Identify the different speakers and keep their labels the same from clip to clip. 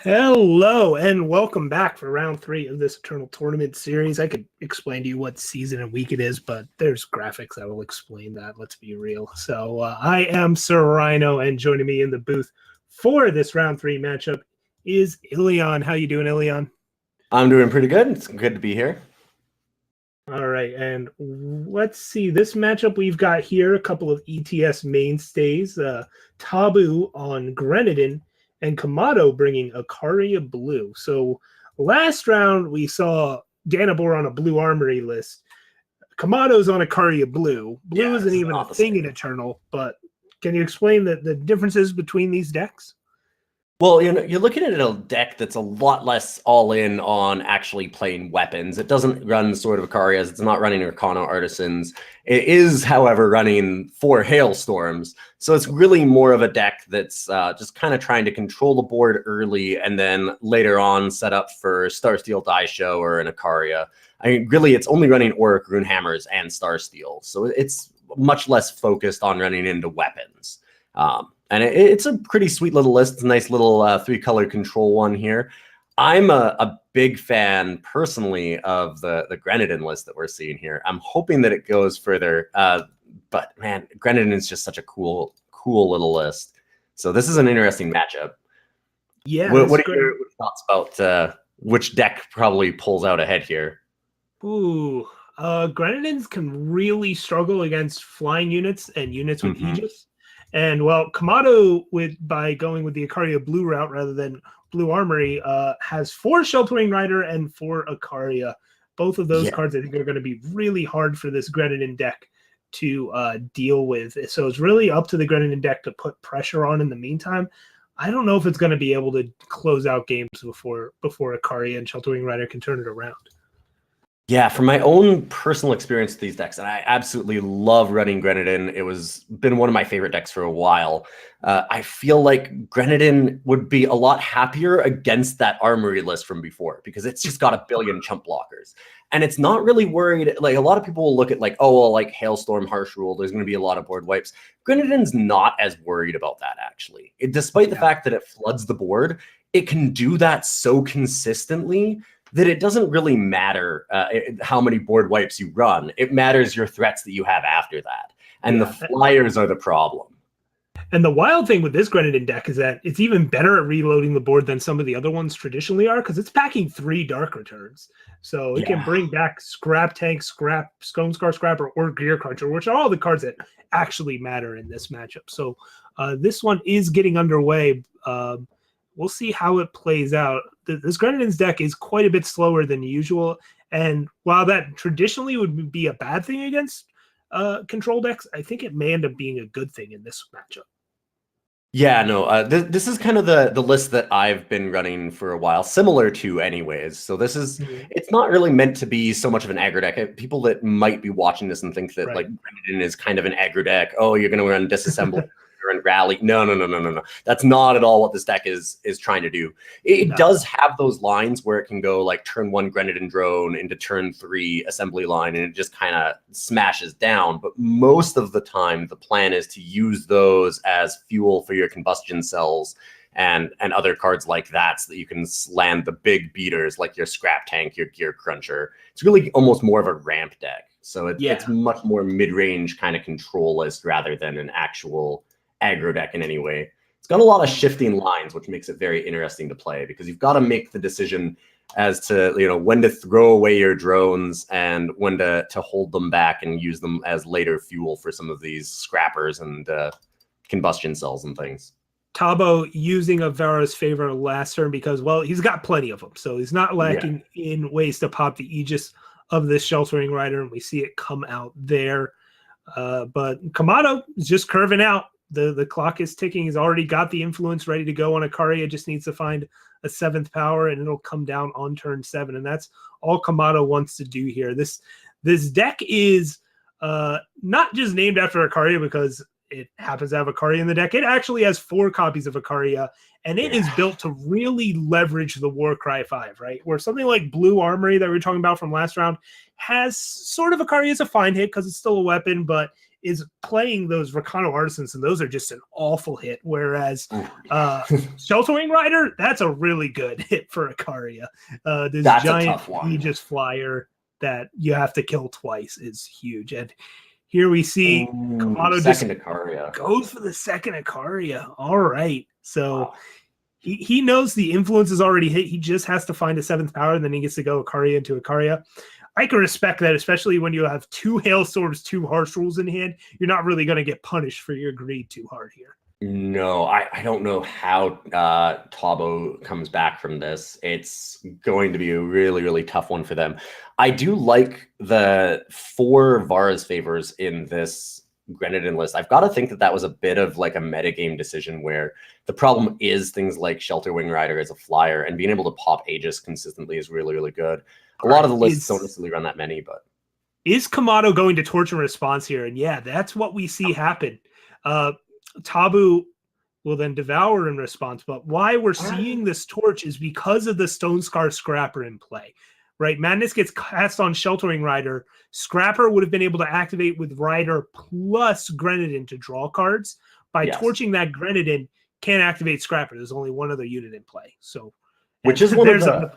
Speaker 1: Hello and welcome back for round 3 of this Eternal Tournament series. I could explain to you what season and week it is, but there's graphics that will explain that. Let's be real. So I am Sir Rhino, and joining me in the booth for this round 3 matchup is Ilyon. How you doing, Ilyon?
Speaker 2: I'm doing pretty good. It's good to be here.
Speaker 1: All right, and let's see. This matchup we've got here, a couple of ETS mainstays. Tobboo on Grenadin, and camat0 bringing aReNGee blue. So last round we saw Danabor on a blue armory list. camat0's on aReNGee blue. Blue isn't even a thing in Eternal, but can you explain the differences between these decks?
Speaker 2: Well, you're looking at a deck that's a lot less all-in on actually playing weapons. It doesn't run Sword of aReNGee. It's not running Arcana Artisans. It is, however, running 4 Hailstorms. So it's really more of a deck that's just kind of trying to control the board early and then later on set up for Starsteel Die Show or an aReNGee. I mean, really, it's only running Auric Runehammers and Starsteel. So it's much less focused on running into weapons. And it's a pretty sweet little list. It's a nice little 3-color control one here. I'm a big fan, personally, of the Grenadin list that we're seeing here. I'm hoping that it goes further. But, man, Grenadin is just such a cool little list. So this is an interesting matchup.
Speaker 1: Yeah.
Speaker 2: What are your thoughts about which deck probably pulls out ahead here?
Speaker 1: Ooh. Grenadins can really struggle against flying units and units with Aegis. And well, camat0, by going with the aReNGee blue route rather than blue armory, has 4 Sheltering Rider and 4 aReNGee. Both of those cards I think are going to be really hard for this Grenadin deck to deal with. So it's really up to the Grenadin deck to put pressure on in the meantime. I don't know if it's going to be able to close out games before aReNGee and Sheltering Rider can turn it around.
Speaker 2: Yeah, from my own personal experience with these decks, and I absolutely love running Grenadin. Been one of my favorite decks for a while. I feel like Grenadin would be a lot happier against that armory list from before because it's just got a billion chump blockers. And it's not really worried. Like, a lot of people will look at like, oh, well, like Hailstorm, Harsh Rule, there's going to be a lot of board wipes. Grenadin's not as worried about that, actually. Despite the fact that it floods the board, it can do that so consistently that it doesn't really matter how many board wipes you run. It matters your threats that you have after that. And the flyers are the problem.
Speaker 1: And the wild thing with this Grenadin deck is that it's even better at reloading the board than some of the other ones traditionally are, because it's packing 3 Dark Returns. So it can bring back Scrap Tank, Stone Scar Scrapper, or Gear Cruncher, which are all the cards that actually matter in this matchup. So this one is getting underway. We'll see how it plays out. This Grenadin's deck is quite a bit slower than usual, and while that traditionally would be a bad thing against control decks, I think it may end up being a good thing in this matchup.
Speaker 2: Yeah, no, this is kind of the list that I've been running for a while, similar to anyways. So this is, it's not really meant to be so much of an aggro deck. People that might be watching this and think that like Grenadin is kind of an aggro deck. Oh, you're going to run Disassemble and Rally. No. That's not at all what this deck is trying to do. It does have those lines where it can go like turn 1 Grenadin drone into turn 3 assembly line, and it just kind of smashes down. But most of the time, the plan is to use those as fuel for your combustion cells and other cards like that, so that you can land the big beaters like your Scrap Tank, your Gear Cruncher. It's really almost more of a ramp deck. So it's much more mid-range kind of control list rather than an actual aggro deck in any way. It's got a lot of shifting lines, which makes it very interesting to play, because you've got to make the decision as to, when to throw away your drones and when to hold them back and use them as later fuel for some of these scrappers and combustion cells and things.
Speaker 1: Tobboo using a Vara's Favor last turn because, well, he's got plenty of them, so he's not lacking in ways to pop the Aegis of this Sheltering Rider, and we see it come out there. But camat0 is just curving out. The clock is ticking. He's already got the influence ready to go on aReNGee. It just needs to find a 7th power, and it'll come down on turn 7. And that's all camat0 wants to do here. This deck is not just named after aReNGee because it happens to have aReNGee in the deck. It actually has 4 copies of aReNGee, and it is built to really leverage the Warcry 5, right? Where something like Blue Armory that we were talking about from last round has sort of aReNGee as a fine hit because it's still a weapon, but is playing those Rakano Artisans, and those are just an awful hit. Whereas Sheltering Rider, that's a really good hit for Ikaria. This
Speaker 2: That's
Speaker 1: giant
Speaker 2: a tough one.
Speaker 1: Aegis flyer that you have to kill twice is huge. And here we see Camat0 just
Speaker 2: Ikaria.
Speaker 1: goes for the second Ikaria. All right. So he knows the influence is already hit. He just has to find a 7th power, and then he gets to go Ikaria into Ikaria. I can respect that, especially when you have 2 Hailstorms, 2 Harsh Rules in hand. You're not really going to get punished for your greed too hard here.
Speaker 2: No, I don't know how Tobboo comes back from this. It's going to be a really, really tough one for them. I do like the 4 Vara's favors in this Grenadin list. I've got to think that that was a bit of like a metagame decision where the problem is things like Shelter Wing Rider as a flyer, and being able to pop Aegis consistently is really, really good. A lot of the lists don't necessarily run that many, but...
Speaker 1: Is Camat0 going to torch in response here? And yeah, that's what we see happen. Tobboo will then devour in response, but why we're seeing this torch is because of the Stone Scar Scrapper in play, right? Madness gets cast on Sheltering Rider. Scrapper would have been able to activate with Rider plus Grenadin to draw cards. By torching that Grenadin, can't activate Scrapper. There's only one other unit in play. So,
Speaker 2: which is one of the...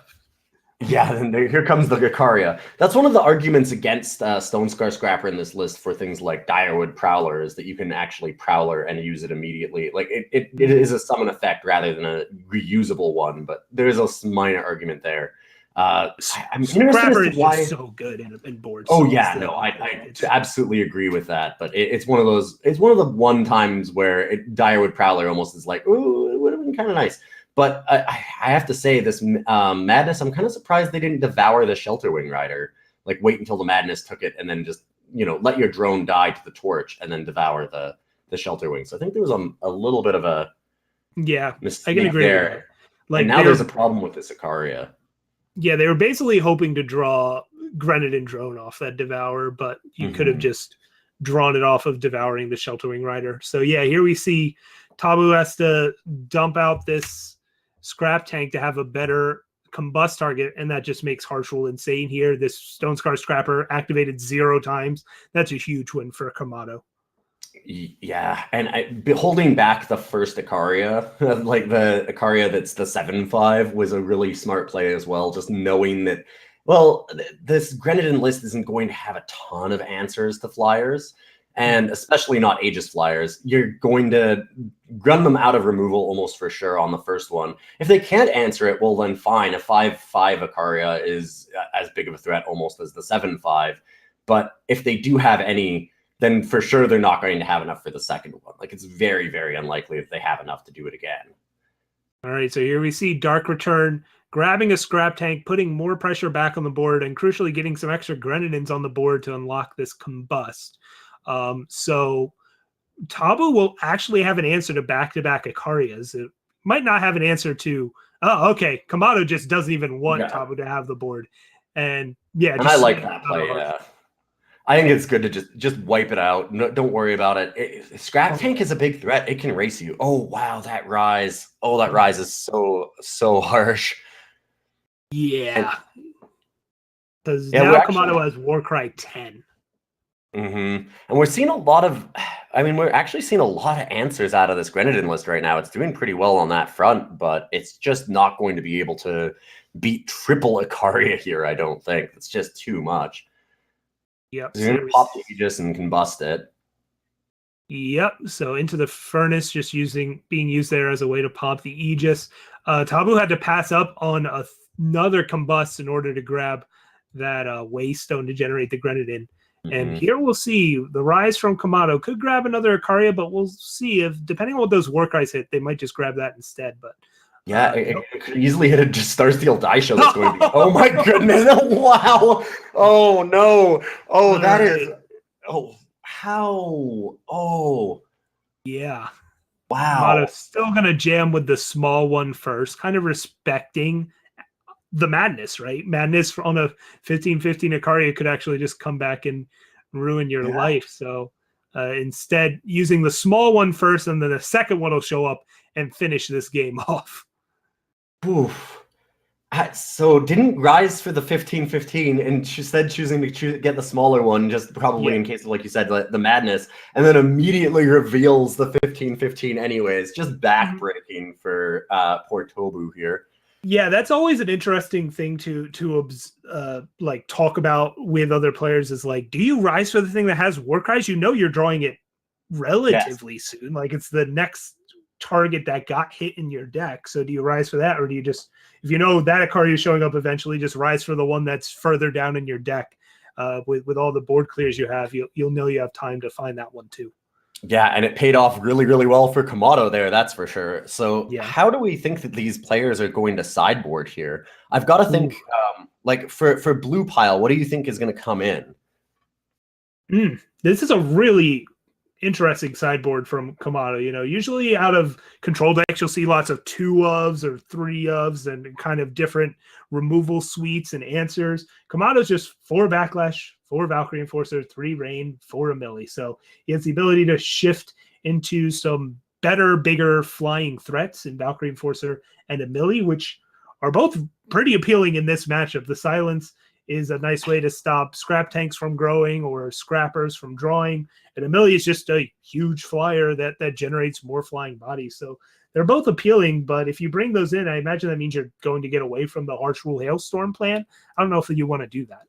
Speaker 2: Yeah, then here comes the Ikaria. That's one of the arguments against Stone Scar Scrapper in this list for things like Direwood Prowler, is that you can actually Prowler and use it immediately. Like it is a summon effect rather than a reusable one, but there is a minor argument there. I'm
Speaker 1: Scrapper is just so good in boards.
Speaker 2: Oh yeah, no, I absolutely agree with that. But it's one of those. It's one of the one times where Direwood Prowler almost is like, ooh, it would have been kind of nice. But I have to say, this Madness, I'm kind of surprised they didn't devour the Shelter Wing Rider. Like, wait until the Madness took it and then just, let your drone die to the torch and then devour the Shelter Wing. So I think there was a little bit of a mistake
Speaker 1: I can agree
Speaker 2: there.
Speaker 1: with that. Like,
Speaker 2: and now there's a problem with this Ikaria.
Speaker 1: Yeah, they were basically hoping to draw Grenadin drone off that Devour, but you could have just drawn it off of devouring the Shelter Wing Rider. So yeah, here we see Tobboo has to dump out this Scrap Tank to have a better combust target, and that just makes Harsh Rule insane here. This Stone Scar Scrapper activated 0 times. That's a huge win for Camat0.
Speaker 2: Yeah, and holding back the first Ikaria, like the Ikaria that's the 7/5, was a really smart play as well. Just knowing that, well, this Grenadin list isn't going to have a ton of answers to flyers, and especially not Aegis flyers. You're going to run them out of removal almost for sure on the first one. If they can't answer it, well then fine. A 5/5 Ikaria is as big of a threat almost as the 7/5. But if they do have any, then for sure they're not going to have enough for the second one. Like, it's very, very unlikely that they have enough to do it again.
Speaker 1: All right, so here we see Dark Return grabbing a Scrap Tank, putting more pressure back on the board, and crucially getting some extra Grenadins on the board to unlock this Combust. So Tobboo will actually have an answer to back-to-back Ikarias. It might not have an answer to, okay, Camat0 just doesn't even want Tobboo to have the board. And yeah,
Speaker 2: and I like that play, yeah. I think it's good to just wipe it out. No, don't worry about it. Scrap Tank is a big threat. It can race you. Oh, wow, that Rise. Oh, that Rise is so harsh.
Speaker 1: Yeah. Because now Camat0 has Warcry 10.
Speaker 2: And we're seeing a lot of, we're actually seeing a lot of answers out of this Grenadin list right now. It's doing pretty well on that front, but it's just not going to be able to beat triple Ikaria here, I don't think. It's just too much.
Speaker 1: Yep.
Speaker 2: You're going to pop the Aegis and combust it.
Speaker 1: Yep. So into the Furnace, just being used there as a way to pop the Aegis. Tobboo had to pass up on another combust in order to grab that Waystone to generate the Grenadin. And here we'll see the Rise from Camat0 could grab another Ikaria, but we'll see if, depending on what those Warcries hit, they might just grab that instead. But
Speaker 2: yeah, it could easily hit a just Starsteel Daisho that's going to be. Oh my goodness! Wow! Oh no! Oh, that is. Oh, how? Oh,
Speaker 1: yeah.
Speaker 2: Wow.
Speaker 1: Camat0 still gonna jam with the small one first, kind of respecting the Madness, right? Madness on a 15/15 Ikaria could actually just come back and ruin your life. So instead, using the small one first, and then the second one will show up and finish this game off.
Speaker 2: Oof. So didn't Rise for the 15-15 and she said choosing to get the smaller one, just probably in case of, like you said, the madness, and then immediately reveals the 15-15 anyways. Just backbreaking for poor Tobboo here.
Speaker 1: Yeah, that's always an interesting thing to like talk about with other players is like, do you rise for the thing that has war cries? You know you're drawing it relatively soon. Like it's the next target that got hit in your deck. So do you rise for that, or do you just, if you know that a card is showing up eventually, just rise for the one that's further down in your deck? With all the board clears you have, you'll know you have time to find that one too.
Speaker 2: Yeah, and it paid off really, really well for camat0 there, that's for sure. So how do we think that these players are going to sideboard here? I've got to think, like for blue pile, what do you think is going to come in?
Speaker 1: This is a really interesting sideboard from camat0. You know, usually out of control decks, you'll see lots of 2 ofs or 3 ofs and kind of different removal suites and answers. camat0's just 4 backlash, 4 Valkyrie Enforcer, 3 Rain, 4 Amelie. So he has the ability to shift into some better, bigger flying threats in Valkyrie Enforcer and Amelie, which are both pretty appealing in this matchup. The silence is a nice way to stop scrap tanks from growing or scrappers from drawing. And Amelie is just a huge flyer that generates more flying bodies. So they're both appealing, but if you bring those in, I imagine that means you're going to get away from the Harsh Rule Hailstorm plan. I don't know if you want to do that.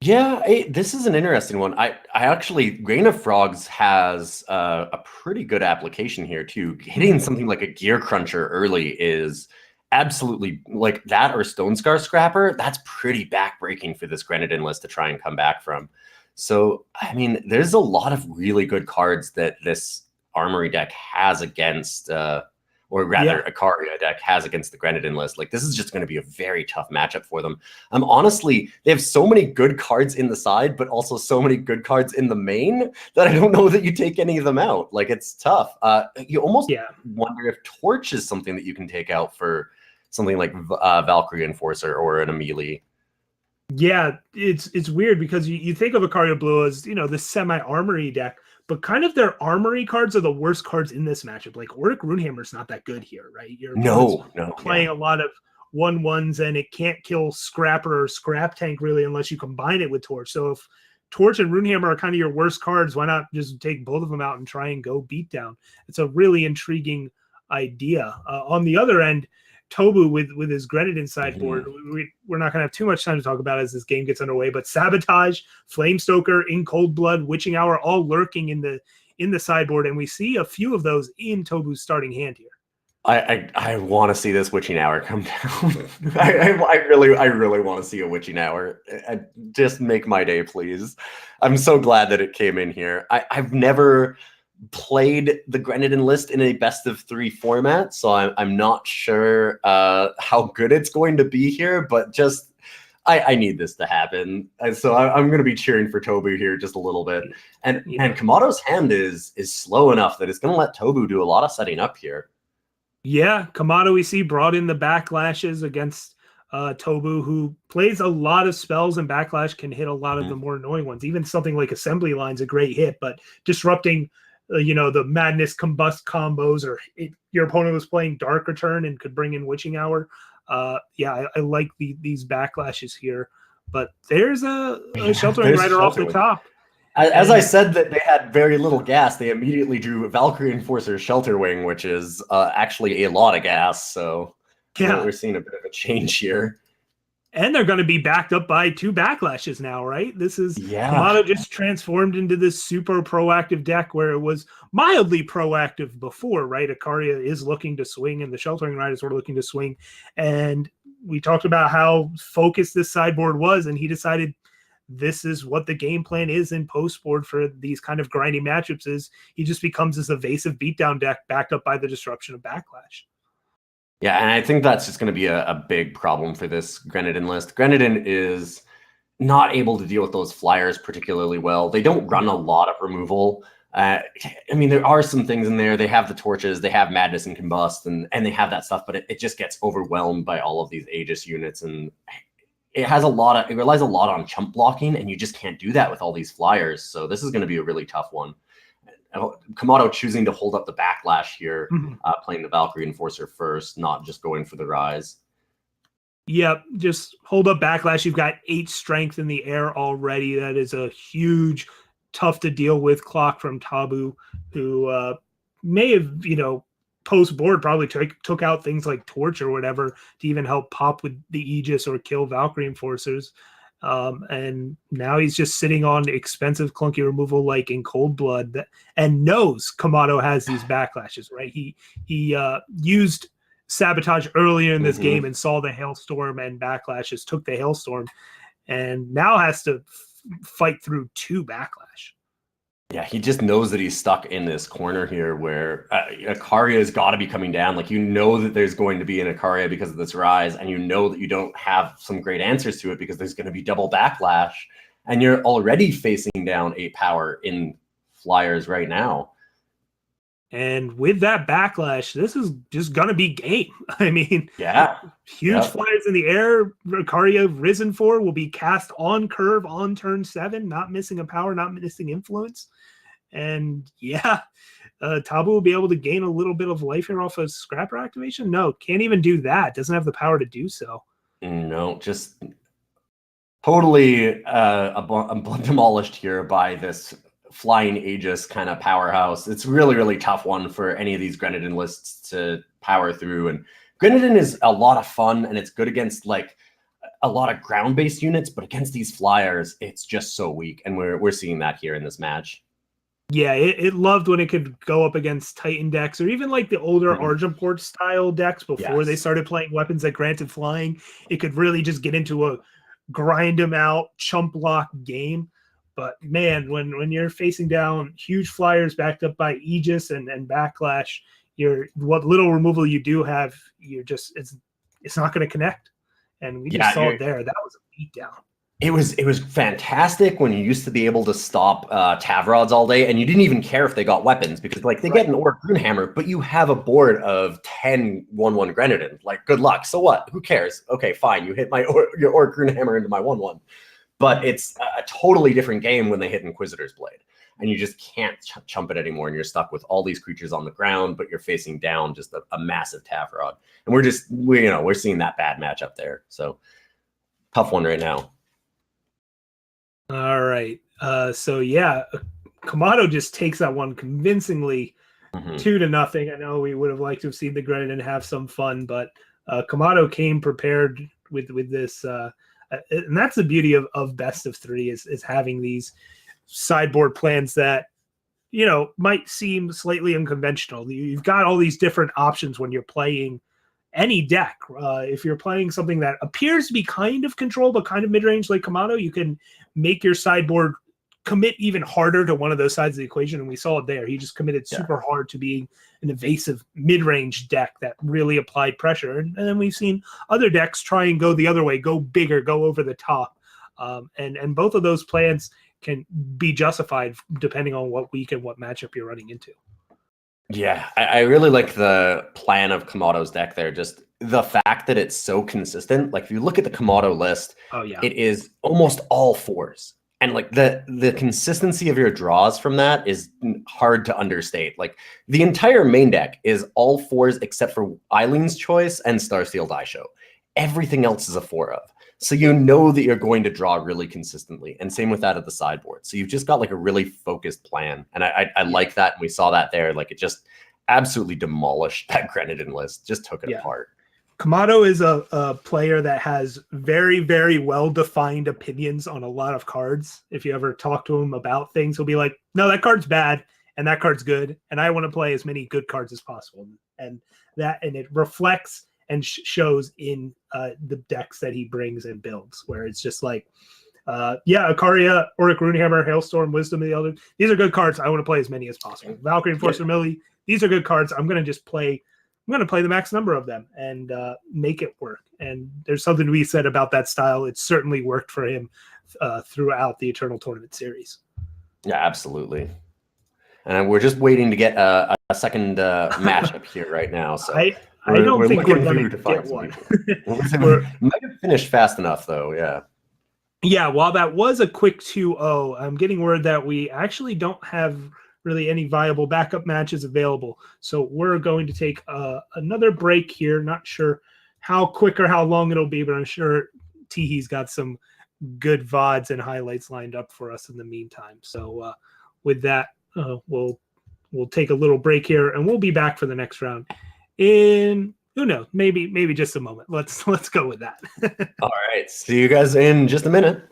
Speaker 2: Yeah, this is an interesting one. I actually, Grain of Frogs has a pretty good application here too. Hitting something like a Gear Cruncher early is absolutely, like that or Stone Scar Scrapper, that's pretty backbreaking for this Grenadin list to try and come back from. So, I mean, there's a lot of really good cards that this Armory deck has against, or rather Ikaria deck has against the Grenadin list. Like, this is just going to be a very tough matchup for them. Honestly, they have so many good cards in the side, but also so many good cards in the main that I don't know that you take any of them out. Like, it's tough. You almost wonder if Torch is something that you can take out for something like Valkyrie Enforcer or an Amelie. Yeah,
Speaker 1: it's weird because you think of Ikaria Blue as, you know, the semi-armory deck, but kind of their armory cards are the worst cards in this matchup. Like Auric Runehammer's not that good here, right? You're playing a lot of 1/1s and it can't kill Scrapper or Scrap Tank really unless you combine it with Torch. So if Torch and Runehammer are kind of your worst cards, why not just take both of them out and try and go beat down? It's a really intriguing idea. On the other end, Tobboo with his Grenadin sideboard, we're not going to have too much time to talk about as this game gets underway, but Sabotage, Flamestoker, In Cold Blood, Witching Hour, all lurking in the sideboard, and we see a few of those in Tobboo's starting hand here.
Speaker 2: I want to see this Witching Hour come down. I really want to see a Witching Hour. Just make my day, please. I'm so glad that it came in here. I've never played the Grenadin list in a best of 3 format, so I'm not sure how good it's going to be here, but just I need this to happen, and so I'm going to be cheering for Tobboo here just a little bit. And camat0's hand is slow enough that it's going to let Tobboo do a lot of setting up here.
Speaker 1: Yeah, camat0 we see brought in the backlashes against Tobboo, who plays a lot of spells, and backlash can hit a lot of the more annoying ones. Even something like Assembly Line's a great hit, but disrupting you know, the Madness Combust combos, or your opponent was playing Dark Return and could bring in Witching Hour. I like these backlashes here, but there's a Sheltering Rider off the top.
Speaker 2: As I said that they had very little gas, they immediately drew Valkyrie Enforcer Shelter Wing, which is actually a lot of gas. So we're seeing a bit of a change here.
Speaker 1: And they're going to be backed up by 2 backlashes now, right? This is camat0 just transformed into this super proactive deck where it was mildly proactive before, right? Ikaria is looking to swing and the Sheltering Riders were looking to swing. And we talked about how focused this sideboard was, and he decided this is what the game plan is in post board for these kind of grindy matchups. Is he just becomes this evasive beatdown deck backed up by the disruption of backlash.
Speaker 2: Yeah, and I think that's just going to be a big problem for this Grenadin list. Grenadin is not able to deal with those flyers particularly well. They don't run a lot of removal. I mean, there are some things in there. They have the torches, they have Madness and Combust, and they have that stuff, but it just gets overwhelmed by all of these Aegis units, and it relies a lot on chump blocking, and you just can't do that with all these flyers. So this is going to be a really tough one. camat0 choosing to hold up the backlash here, playing the Valkyrie Enforcer first, not just going for the Rise.
Speaker 1: Yep, just hold up backlash. You've got 8 strength in the air already. That is a huge, tough to deal with clock from Tobboo, who may have, post board probably took out things like Torch or whatever to even help pop with the Aegis or kill Valkyrie Enforcers. And now he's just sitting on expensive clunky removal like in Cold Blood and knows camat0 has these backlashes, right? He used Sabotage earlier in this game and saw the Hailstorm and backlashes, took the Hailstorm, and now has to fight through 2 backlash.
Speaker 2: Yeah, he just knows that he's stuck in this corner here where Ikaria has got to be coming down. Like, you know that there's going to be an Ikaria because of this rise, and you know that you don't have some great answers to it because there's going to be double backlash, and you're already facing down 8 power in Flyers right now.
Speaker 1: And with that backlash, this is just going to be game. I mean,
Speaker 2: yeah,
Speaker 1: huge Flyers in the air. Ikaria Risen 4 will be cast on curve on turn 7, not missing a power, not missing influence. And yeah, Tobboo will be able to gain a little bit of life here off of Scrapper activation. No, can't even do that. Doesn't have the power to do so.
Speaker 2: No, just totally demolished here by this flying Aegis kind of powerhouse. It's really, really tough one for any of these Grenadin lists to power through. And Grenadin is a lot of fun, and it's good against like a lot of ground-based units, but against these Flyers, it's just so weak. And we're seeing that here in this match.
Speaker 1: Yeah, it loved when it could go up against Titan decks or even like the older Argenport style decks before they started playing weapons that granted flying. It could really just get into a grind them out, chump block game. But man, when you're facing down huge Flyers backed up by Aegis and backlash, what little removal you do have, it's not going to connect. And we just saw it there. That was a beatdown.
Speaker 2: It was fantastic when you used to be able to stop Tavrods all day, and you didn't even care if they got weapons because like they get an Auric Runehammer, but you have a board of 10 1/1 Grenadin. Like, good luck. So what? Who cares? Okay, fine. You hit your Auric Runehammer into my 1/1. But it's a totally different game when they hit Inquisitor's Blade. And you just can't chump it anymore, and you're stuck with all these creatures on the ground, but you're facing down just a massive Tavrod. And we're seeing that bad matchup there. So tough one right now.
Speaker 1: All right. So yeah, camat0 just takes that one convincingly 2-0. I know we would have liked to have seen the Grenadin have some fun, but camat0 came prepared with this and that's the beauty of best of 3 is having these sideboard plans that, might seem slightly unconventional. You've got all these different options when you're playing any deck. If you're playing something that appears to be kind of control, but kind of mid-range like camat0, you can make your sideboard commit even harder to one of those sides of the equation. And we saw it there. He just committed super hard to being an evasive mid-range deck that really applied pressure. And then we've seen other decks try and go the other way, go bigger, go over the top. And both of those plans can be justified depending on what week and what matchup you're running into.
Speaker 2: Yeah, I really like the plan of camat0's deck there. Just the fact that it's so consistent. Like, if you look at the camat0 list, it is almost all 4s. And like the consistency of your draws from that is hard to understate. Like, the entire main deck is all 4s except for Eileen's Choice and Starsealed Eyeshow. Everything else is a 4 of. So you know that you're going to draw really consistently. And same with that at the sideboard. So you've just got like a really focused plan. And I like that. And we saw that there. Like, it just absolutely demolished that Grenadin list. Just took it apart.
Speaker 1: camat0 is a player that has very, very well-defined opinions on a lot of cards. If you ever talk to him about things, he'll be like, no, that card's bad, and that card's good, and I want to play as many good cards as possible. And it reflects and shows in the decks that he brings and builds, where it's just like, Ikaria, Auric Runehammer, Hailstorm, Wisdom of the Elder. These are good cards. I want to play as many as possible. Valkyrie Enforcer Millie. These are good cards. I'm going to play the max number of them and make it work. And there's something to be said about that style. It certainly worked for him throughout the Eternal Tournament series.
Speaker 2: Yeah, absolutely. And we're just waiting to get a second matchup here right now. So
Speaker 1: I don't think we're going to get one.
Speaker 2: We might have finished fast enough, though. Yeah.
Speaker 1: Yeah, while that was a quick 2-0, I'm getting word that we actually don't have really any viable backup matches available. So we're going to take another break here. Not sure how quick or how long it'll be, but I'm sure Teehee's got some good VODs and highlights lined up for us in the meantime. So with that, we'll take a little break here, and we'll be back for the next round in, who knows, maybe just a moment. Let's go with that.
Speaker 2: All right. See you guys in just a minute.